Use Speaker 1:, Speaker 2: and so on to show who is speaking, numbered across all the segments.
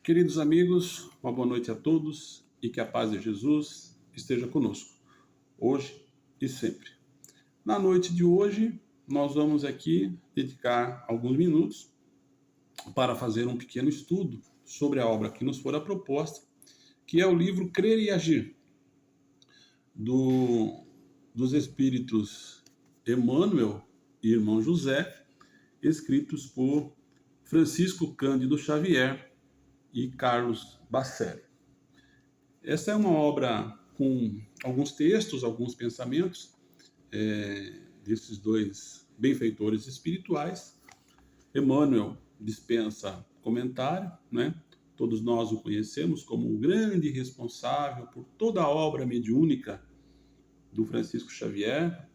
Speaker 1: Queridos amigos, uma boa noite a todos e que a paz de Jesus esteja conosco, hoje e sempre. Na noite de hoje, nós vamos aqui dedicar alguns minutos para fazer um pequeno estudo sobre a obra que nos fora proposta, que é o livro Crer e Agir, dos espíritos Emmanuel e irmão José, escritos por Francisco Cândido Xavier e Carlos Bacelli. Essa é uma obra com alguns textos, alguns pensamentos desses dois benfeitores espirituais. Emmanuel dispensa comentário, né? Todos nós o conhecemos como um grande responsável por toda a obra mediúnica do Francisco Xavier,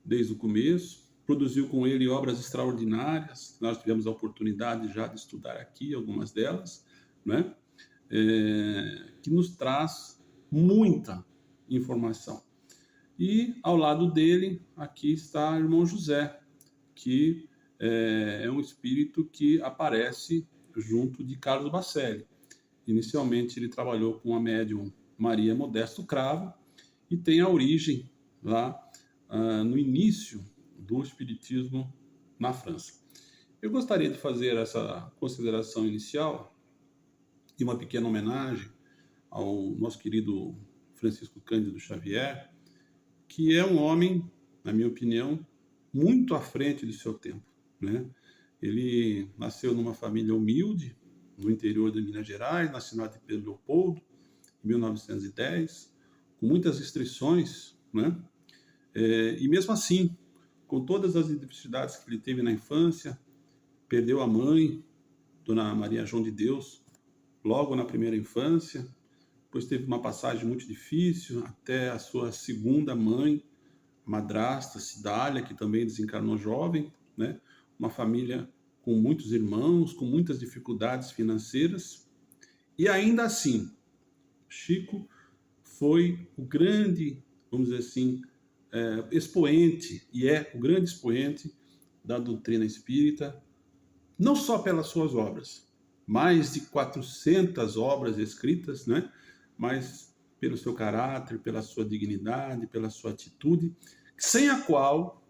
Speaker 1: desde o começo. Produziu com ele obras extraordinárias, nós tivemos a oportunidade já de estudar aqui algumas delas, né? Que nos traz muita informação. E ao lado dele, aqui está o irmão José, que é um espírito que aparece junto de Carlos Bacelli. Inicialmente ele trabalhou com a médium Maria Modesto Cravo e tem a origem lá no início do espiritismo na França. Eu gostaria de fazer essa consideração inicial e uma pequena homenagem ao nosso querido Francisco Cândido Xavier, que é um homem, na minha opinião, muito à frente do seu tempo, né? Ele nasceu numa família humilde, no interior de Minas Gerais, na cidade de Pedro Leopoldo, em 1910, com muitas restrições, né? E mesmo assim, com todas as dificuldades que ele teve na infância, perdeu a mãe, Dona Maria João de Deus, logo na primeira infância, depois teve uma passagem muito difícil, até a sua segunda mãe, madrasta, Cidália, que também desencarnou jovem, né? Uma família com muitos irmãos, com muitas dificuldades financeiras, e ainda assim, Chico foi o grande, vamos dizer assim, expoente, e é o grande expoente da doutrina espírita, não só pelas suas obras, mais de 400 obras escritas, né? Mas pelo seu caráter, pela sua dignidade, pela sua atitude, sem a qual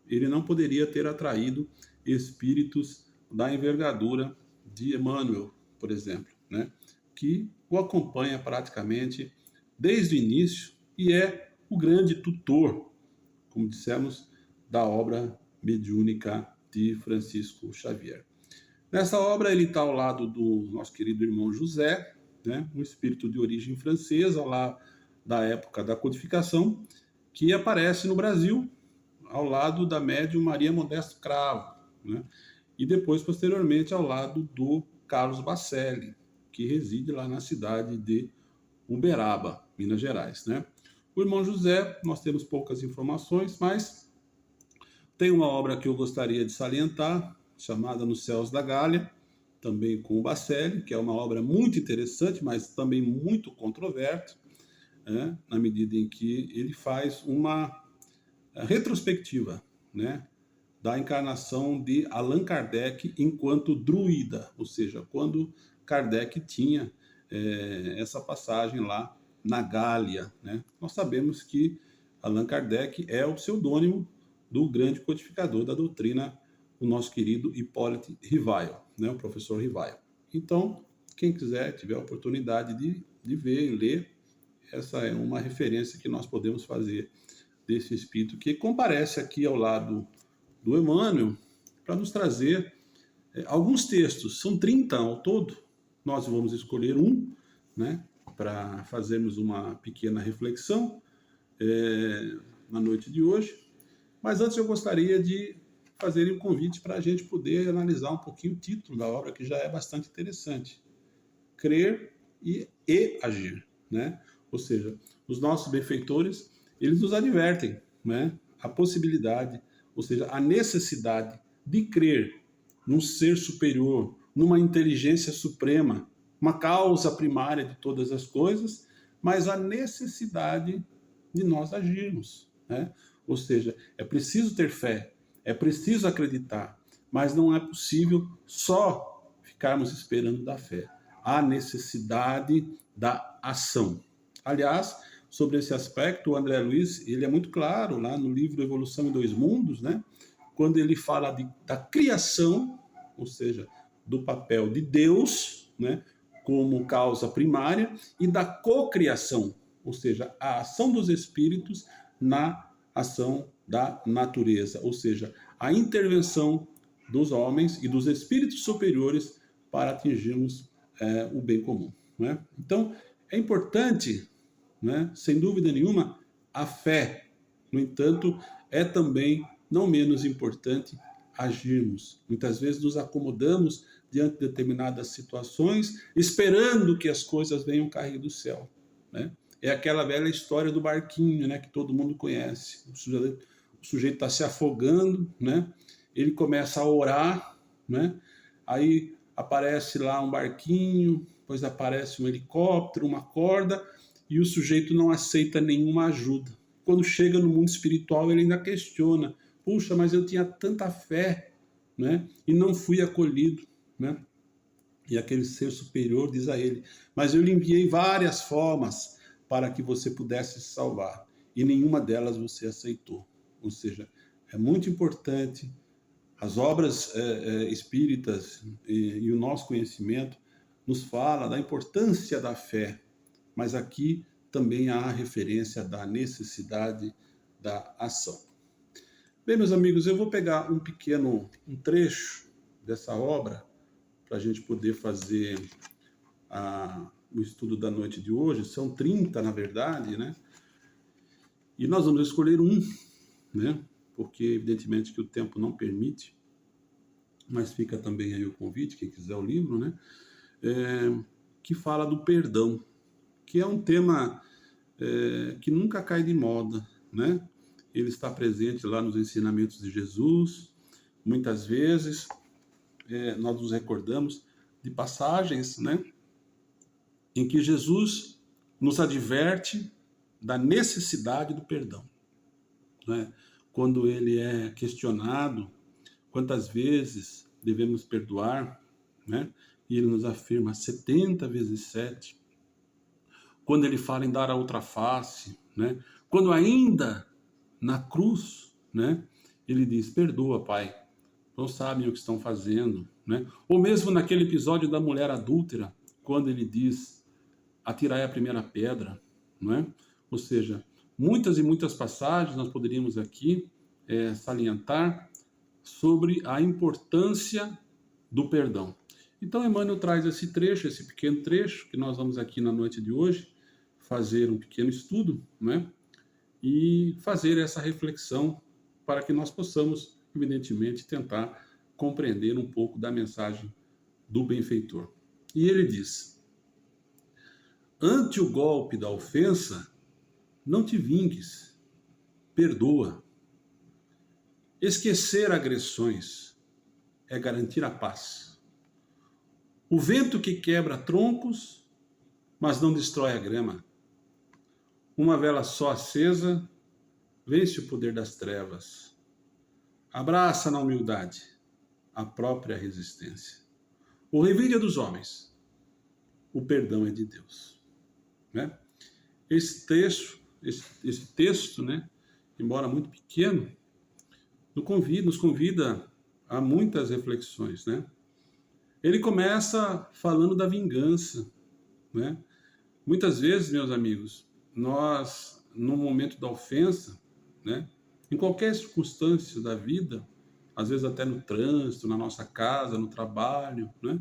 Speaker 1: ele não poderia ter atraído espíritos da envergadura de Emmanuel, por exemplo, né? Que o acompanha praticamente desde o início e é o grande tutor, como dissemos, da obra mediúnica de Francisco Xavier. Nessa obra ele está ao lado do nosso querido irmão José, né, um espírito de origem francesa, lá da época da codificação, que aparece no Brasil ao lado da médium Maria Modesto Cravo, né, e depois, posteriormente, ao lado do Carlos Bacelli, que reside lá na cidade de Uberaba, Minas Gerais, né. O irmão José, nós temos poucas informações, mas tem uma obra que eu gostaria de salientar, chamada Nos Céus da Gália, também com o Bacelli, que é uma obra muito interessante, mas também muito controversa, né, na medida em que ele faz uma retrospectiva, né, da encarnação de Allan Kardec enquanto druida, ou seja, quando Kardec tinha essa passagem lá na Gália, né? Nós sabemos que Allan Kardec é o pseudônimo do grande codificador da doutrina, o nosso querido Hippolyte Rivail, né, o professor Rivail. Então, quem quiser, tiver a oportunidade de ver e ler, essa é uma referência que nós podemos fazer desse espírito que comparece aqui ao lado do Emmanuel para nos trazer alguns textos. São 30 ao todo, nós vamos escolher um, né, para fazermos uma pequena reflexão na noite de hoje. Mas antes eu gostaria de fazer um convite para a gente poder analisar um pouquinho o título da obra, que já é bastante interessante. Crer e agir, né? Ou seja, os nossos benfeitores, eles nos advertem, né? A possibilidade, ou seja, a necessidade de crer num ser superior, numa inteligência suprema, uma causa primária de todas as coisas, mas a necessidade de nós agirmos, né? Ou seja, é preciso ter fé, é preciso acreditar, mas não é possível só ficarmos esperando da fé. a necessidade da ação. Aliás, sobre esse aspecto, o André Luiz, ele é muito claro lá no livro Evolução em Dois Mundos, né? Quando ele fala da criação, ou seja, do papel de Deus, né, como causa primária, e da cocriação, ou seja, a ação dos espíritos na ação da natureza, ou seja, a intervenção dos homens e dos espíritos superiores para atingirmos o bem comum. Né? Então, é importante, né, sem dúvida nenhuma, a fé. No entanto, é também não menos importante agirmos. Muitas vezes nos acomodamos diante de determinadas situações, esperando que as coisas venham cair do céu. Né? É aquela velha história do barquinho, né, que todo mundo conhece. O sujeito está se afogando, né? Ele começa a orar, né? Aí aparece lá um barquinho, depois aparece um helicóptero, uma corda, e o sujeito não aceita nenhuma ajuda. Quando chega no mundo espiritual, ele ainda questiona: puxa, mas eu tinha tanta fé, né? E não fui acolhido, né? E aquele ser superior diz a ele: mas eu lhe enviei várias formas para que você pudesse se salvar, e nenhuma delas você aceitou. Ou seja, é muito importante as obras espíritas e o nosso conhecimento nos fala da importância da fé, mas aqui também há a referência da necessidade da ação. Bem, meus amigos, eu vou pegar um trecho dessa obra para a gente poder fazer o estudo da noite de hoje. São 30, na verdade, né? E nós vamos escolher um, né? Porque evidentemente que o tempo não permite, mas fica também aí o convite, quem quiser o livro, né? Que fala do perdão, que é um tema que nunca cai de moda, né? Ele está presente lá nos ensinamentos de Jesus. Muitas vezes nós nos recordamos de passagens, né, em que Jesus nos adverte da necessidade do perdão. Né? Quando ele é questionado quantas vezes devemos perdoar, né? E ele nos afirma 70 vezes 7. Quando ele fala em dar a outra face, né? Quando ainda na cruz, né, ele diz: perdoa, Pai, não sabem o que estão fazendo. Né? Ou mesmo naquele episódio da mulher adúltera, quando ele diz: atirai a primeira pedra. Não é? Ou seja, muitas e muitas passagens nós poderíamos aqui salientar sobre a importância do perdão. Então, Emmanuel traz esse trecho, esse pequeno trecho, que nós vamos aqui na noite de hoje fazer um pequeno estudo, né? E fazer essa reflexão para que nós possamos, evidentemente, tentar compreender um pouco da mensagem do benfeitor. E ele diz: ante o golpe da ofensa, não te vingues, perdoa. Esquecer agressões é garantir a paz. O vento que quebra troncos, mas não destrói a grama. Uma vela só acesa vence o poder das trevas. Abraça na humildade a própria resistência. O revide é dos homens, o perdão é de Deus. Né? Esse texto, né, embora muito pequeno, nos convida a muitas reflexões. Né? Ele começa falando da vingança. Né? Muitas vezes, meus amigos, nós, no momento da ofensa, né, em qualquer circunstância da vida, às vezes até no trânsito, na nossa casa, no trabalho, né,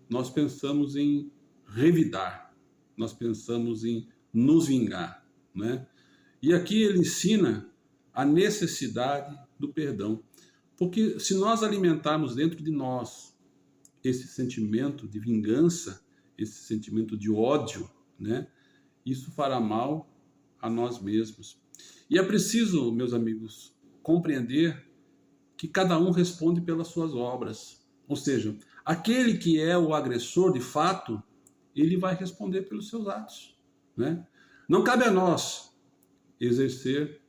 Speaker 1: nós pensamos em revidar, nós pensamos em nos vingar. Né? E aqui ele ensina a necessidade do perdão. Porque se nós alimentarmos dentro de nós esse sentimento de vingança, esse sentimento de ódio, né, isso fará mal a nós mesmos. E é preciso, meus amigos, compreender que cada um responde pelas suas obras. Ou seja, aquele que é o agressor de fato, ele vai responder pelos seus atos. Né? Não cabe a nós exercer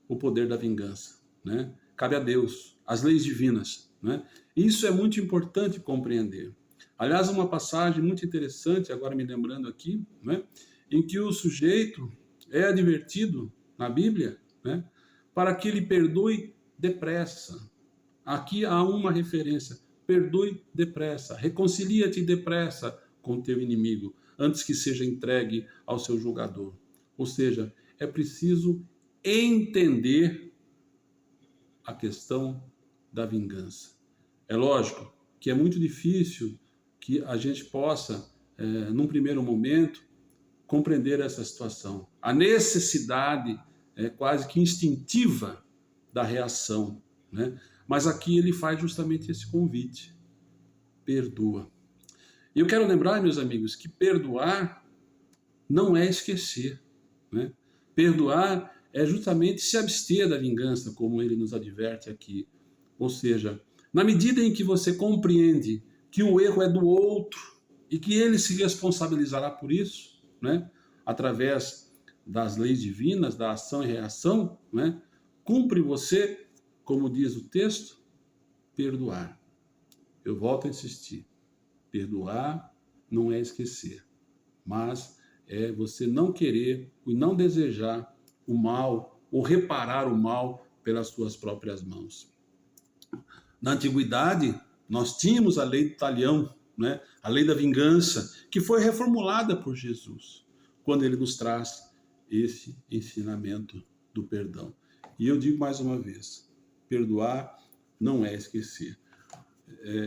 Speaker 1: o poder da vingança. Né? Cabe a Deus, as leis divinas. Né? Isso é muito importante compreender. Aliás, uma passagem muito interessante, agora me lembrando aqui, né, em que o sujeito é advertido na Bíblia, né, para que ele perdoe depressa. Aqui há uma referência: perdoe depressa, reconcilia-te depressa com teu inimigo, antes que seja entregue ao seu julgador. Ou seja, é preciso entender a questão da vingança. É lógico que é muito difícil que a gente possa, num primeiro momento, compreender essa situação. A necessidade quase que instintiva da reação, né? Mas aqui ele faz justamente esse convite: perdoa. E eu quero lembrar, meus amigos, que perdoar não é esquecer, né? Perdoar é justamente se abster da vingança, como ele nos adverte aqui. Ou seja, na medida em que você compreende que o erro é do outro e que ele se responsabilizará por isso, né, através das leis divinas, da ação e reação, né, cumpre você, como diz o texto, perdoar. Eu volto a insistir: perdoar não é esquecer, mas é você não querer e não desejar o mal ou reparar o mal pelas suas próprias mãos. Na antiguidade, nós tínhamos a lei do talião, né? A lei da vingança, que foi reformulada por Jesus, quando ele nos traz esse ensinamento do perdão. E eu digo mais uma vez: perdoar não é esquecer.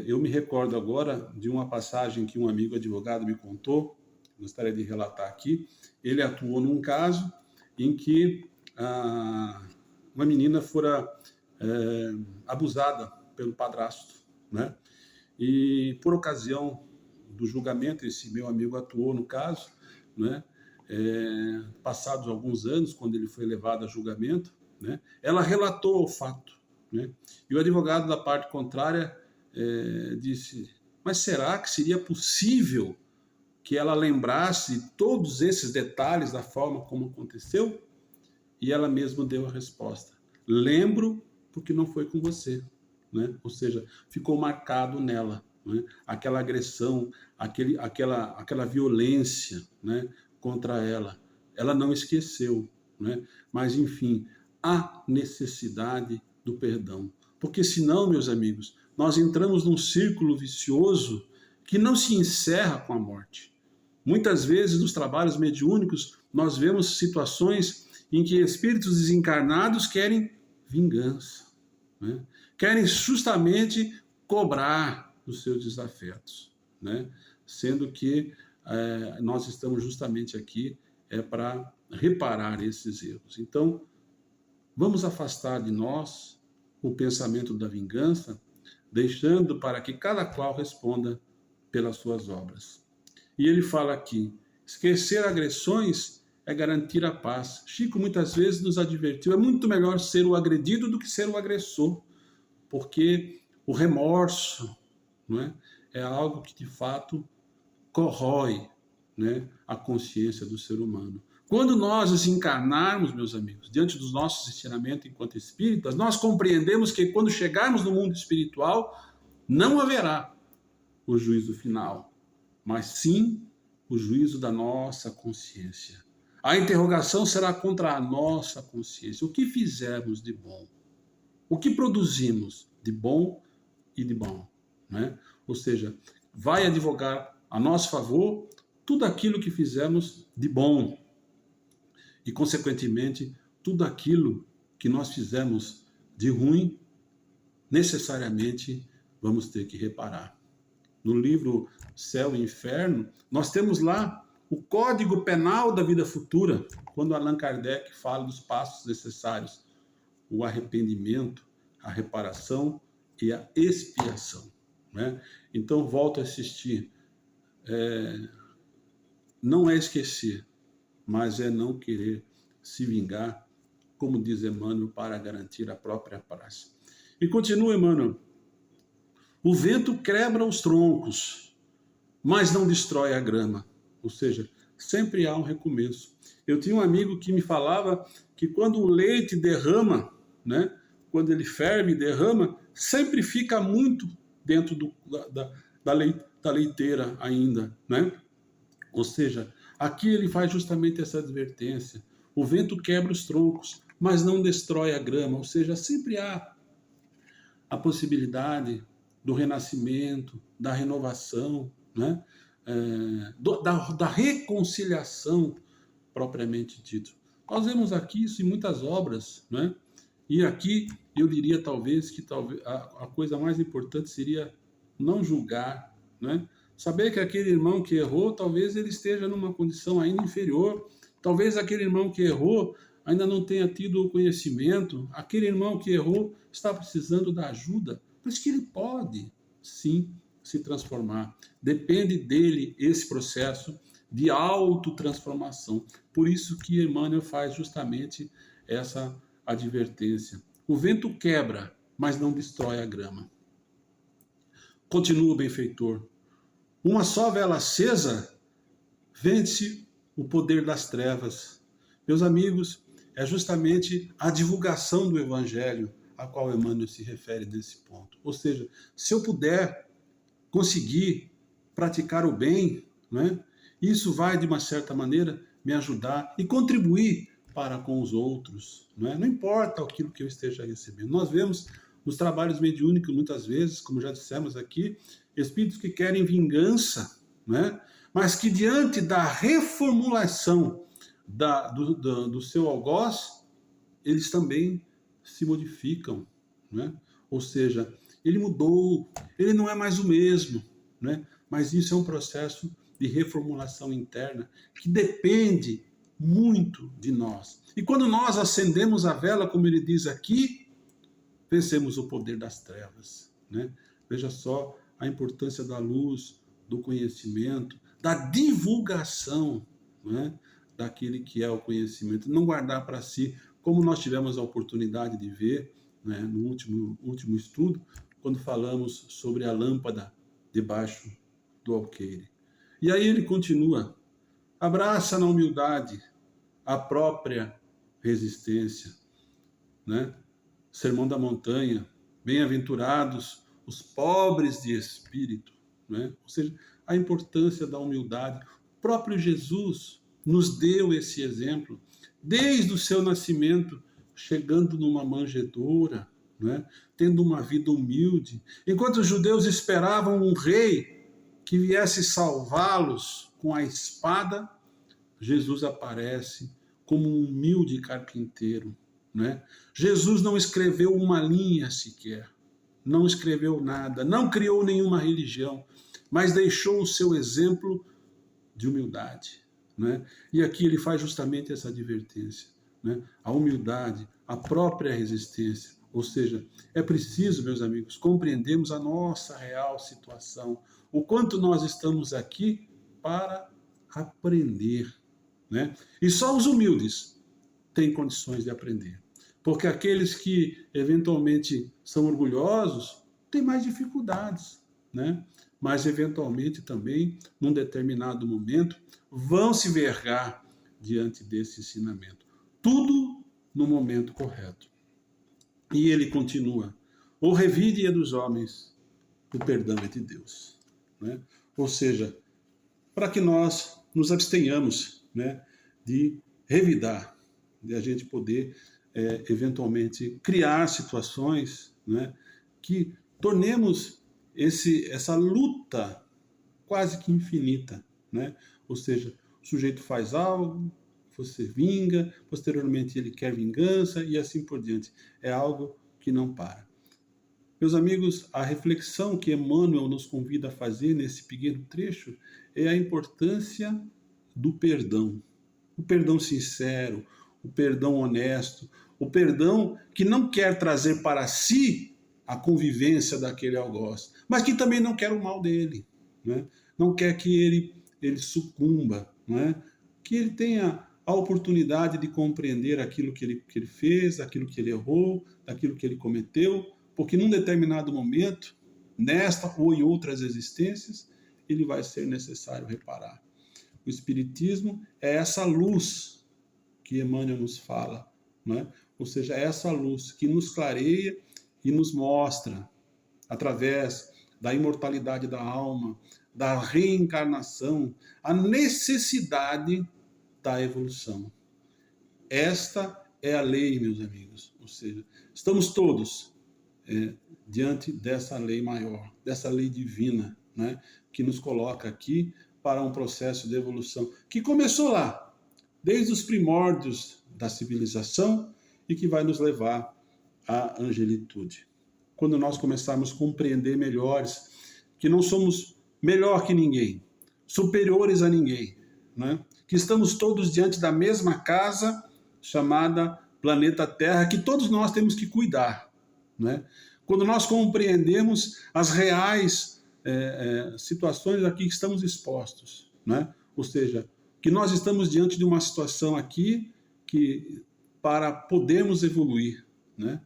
Speaker 1: Eu me recordo agora de uma passagem que um amigo advogado me contou, gostaria de relatar aqui. Ele atuou num caso em que uma menina fora abusada pelo padrasto, né? E por ocasião do julgamento, esse meu amigo atuou no caso, né? Passados alguns anos, quando ele foi levado a julgamento, né? Ela relatou o fato, né? E o advogado da parte contrária disse: mas será que seria possível que ela lembrasse todos esses detalhes da forma como aconteceu? E ela mesma deu a resposta: lembro, porque não foi com você, né? Ou seja, ficou marcado nela, né? Aquela agressão, aquela violência, né, contra ela. Ela não esqueceu, né? Mas, enfim, há necessidade do perdão. Porque senão, meus amigos, nós entramos num círculo vicioso que não se encerra com a morte. Muitas vezes, nos trabalhos mediúnicos, nós vemos situações em que espíritos desencarnados querem vingança, né? Querem justamente cobrar os seus desafetos, né? Sendo que nós estamos justamente aqui para reparar esses erros. Então, vamos afastar de nós o pensamento da vingança, deixando para que cada qual responda pelas suas obras. E ele fala aqui: esquecer agressões é garantir a paz. Chico muitas vezes nos advertiu: é muito melhor ser o agredido do que ser o agressor, porque o remorso, não é? É algo que de fato corrói, né, a consciência do ser humano. Quando nós desencarnarmos, meus amigos, diante dos nossos ensinamentos enquanto espíritas, nós compreendemos que quando chegarmos no mundo espiritual, não haverá o juízo final, mas sim o juízo da nossa consciência. A interrogação será contra a nossa consciência. O que fizemos de bom? O que produzimos de bom e de bom, né? Ou seja, vai advogar a nosso favor tudo aquilo que fizemos de bom e, consequentemente, tudo aquilo que nós fizemos de ruim, necessariamente vamos ter que reparar. No livro Céu e Inferno, nós temos lá o Código Penal da Vida Futura, quando Allan Kardec fala dos passos necessários: o arrependimento, a reparação e a expiação, né? Então, volto a insistir: não é esquecer, mas é não querer se vingar, como diz Emmanuel, para garantir a própria paz. E continua Emmanuel: o vento quebra os troncos, mas não destrói a grama. Ou seja, sempre há um recomeço. Eu tinha um amigo que me falava que quando o leite derrama, né, quando ele ferve e derrama, sempre fica muito dentro da leiteira ainda, né? Ou seja, aqui ele faz justamente essa advertência. O vento quebra os troncos, mas não destrói a grama. Ou seja, sempre há a possibilidade do renascimento, da renovação, né? Da reconciliação propriamente dito. Nós vemos aqui isso em muitas obras, né? E aqui eu diria talvez que a coisa mais importante seria não julgar, né? Saber que aquele irmão que errou, talvez ele esteja numa condição ainda inferior, talvez aquele irmão que errou ainda não tenha tido o conhecimento, aquele irmão que errou está precisando da ajuda, mas que ele pode, sim, se transformar. Depende dele esse processo de autotransformação. Por isso que Emmanuel faz justamente essa advertência. O vento quebra, mas não destrói a grama. Continua o benfeitor. Uma só vela acesa vence o poder das trevas. Meus amigos, é justamente a divulgação do Evangelho a qual Emmanuel se refere nesse ponto. Ou seja, se eu puder conseguir praticar o bem, né, isso vai, de uma certa maneira, me ajudar e contribuir para com os outros. Não importa aquilo que eu esteja recebendo. Nós vemos nos trabalhos mediúnicos, muitas vezes, como já dissemos aqui, espíritos que querem vingança, né, mas que diante da reformulação do seu algoz, eles também se modificam, né? Ou seja, ele mudou, ele não é mais o mesmo, né? Mas isso é um processo de reformulação interna que depende muito de nós. E quando nós acendemos a vela, como ele diz aqui, vencemos o poder das trevas, né? Veja só a importância da luz, do conhecimento, da divulgação, né, daquele que é o conhecimento. Não guardar para si, como nós tivemos a oportunidade de ver, né, no último estudo, quando falamos sobre a lâmpada debaixo do alqueire. E aí ele continua: abraça na humildade a própria resistência, né? Sermão da Montanha, bem-aventurados os pobres de espírito, né? Ou seja, a importância da humildade. O próprio Jesus nos deu esse exemplo, desde o seu nascimento, chegando numa manjedoura, né? Tendo uma vida humilde. Enquanto os judeus esperavam um rei que viesse salvá-los com a espada, Jesus aparece como um humilde carpinteiro, né? Jesus não escreveu uma linha sequer, não escreveu nada, não criou nenhuma religião, mas deixou o seu exemplo de humildade, né? E aqui ele faz justamente essa advertência, né? A humildade, a própria resistência. Ou seja, é preciso, meus amigos, compreendermos a nossa real situação, o quanto nós estamos aqui para aprender, né? E só os humildes têm condições de aprender. Porque aqueles que eventualmente são orgulhosos têm mais dificuldades, né? Mas eventualmente também, num determinado momento, vão se vergar diante desse ensinamento. Tudo no momento correto. E ele continua: o revide é dos homens, o perdão é de Deus, né? Ou seja, para que nós nos abstenhamos, né, de revidar, de a gente poder eventualmente criar situações, né, que tornemos essa luta quase que infinita, né? Ou seja, o sujeito faz algo, você vinga, posteriormente ele quer vingança e assim por diante. É algo que não para. Meus amigos, a reflexão que Emmanuel nos convida a fazer nesse pequeno trecho é a importância do perdão. O perdão sincero, o perdão honesto, o perdão que não quer trazer para si a convivência daquele algoz, mas que também não quer o mal dele, né? Não quer que ele sucumba, né? Que ele tenha a oportunidade de compreender aquilo que ele fez, aquilo que ele errou, aquilo que ele cometeu, porque num determinado momento, nesta ou em outras existências, ele vai ser necessário reparar. O Espiritismo é essa luz que Emmanuel nos fala, né? Ou seja, é essa luz que nos clareia e nos mostra, através da imortalidade da alma, da reencarnação, a necessidade da evolução. Esta é a lei, meus amigos. Ou seja, estamos todos diante dessa lei maior, dessa lei divina, né, que nos coloca aqui para um processo de evolução que começou lá, desde os primórdios da civilização e que vai nos levar à angelitude. Quando nós começarmos a compreender melhores que não somos melhor que ninguém, superiores a ninguém, né? Que estamos todos diante da mesma casa chamada planeta Terra, que todos nós temos que cuidar, né? Quando nós compreendemos as reais situações a que estamos expostos, né? Ou seja, que nós estamos diante de uma situação aqui que para podermos evoluir, né?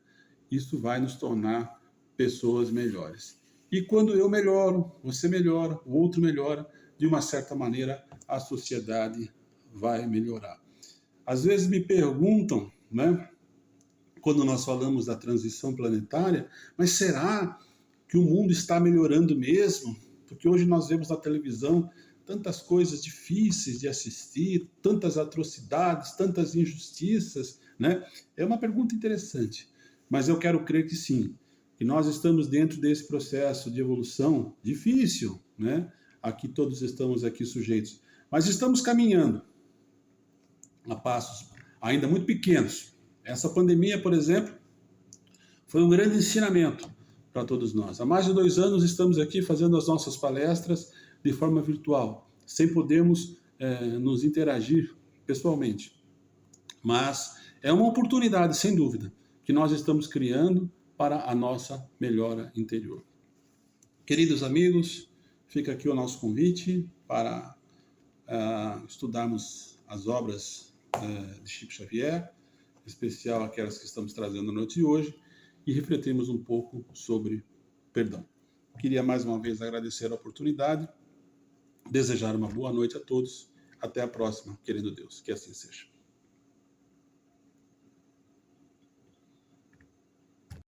Speaker 1: Isso vai nos tornar pessoas melhores. E quando eu melhoro, você melhora, o outro melhora, de uma certa maneira a sociedade vai melhorar. Às vezes me perguntam, né, quando nós falamos da transição planetária, mas será que o mundo está melhorando mesmo? Porque hoje nós vemos na televisão tantas coisas difíceis de assistir, tantas atrocidades, tantas injustiças, né? É uma pergunta interessante, mas eu quero crer que sim, que nós estamos dentro desse processo de evolução difícil, né? Aqui todos estamos aqui sujeitos, mas estamos caminhando a passos ainda muito pequenos. Essa pandemia, por exemplo, foi um grande ensinamento para todos nós. Há mais de 2 anos estamos aqui fazendo as nossas palestras de forma virtual, sem podermos nos interagir pessoalmente. Mas é uma oportunidade, sem dúvida, que nós estamos criando para a nossa melhora interior. Queridos amigos, fica aqui o nosso convite para estudarmos as obras de Chico Xavier, em especial aquelas que estamos trazendo na noite de hoje, e refletirmos um pouco sobre perdão. Queria mais uma vez agradecer a oportunidade, desejar uma boa noite a todos. Até a próxima, querendo Deus, que assim seja.